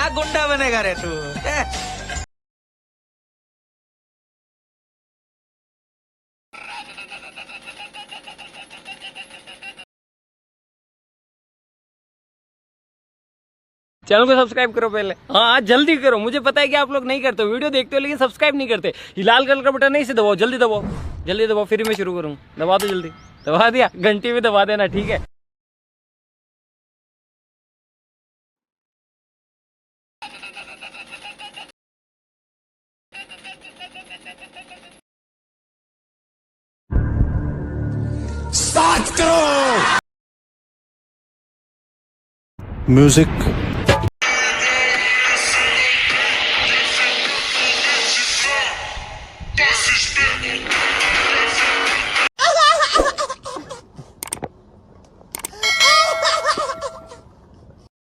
क्या गुंडा बनेगा रे तू। चैनल को सब्सक्राइब करो पहले। हाँ जल्दी करो, मुझे पता है कि आप लोग नहीं करते हो, वीडियो देखते हो लेकिन सब्सक्राइब नहीं करते। ये लाल कलर का बटन नहीं से दबाओ, जल्दी दबाओ, जल्दी दबाओ, फिर मैं शुरू करूँ। दबा दो जल्दी, दबा दिया, घंटी भी दबा देना, ठीक है। स्टार्ट करो म्यूजिक। Das ist Berlin.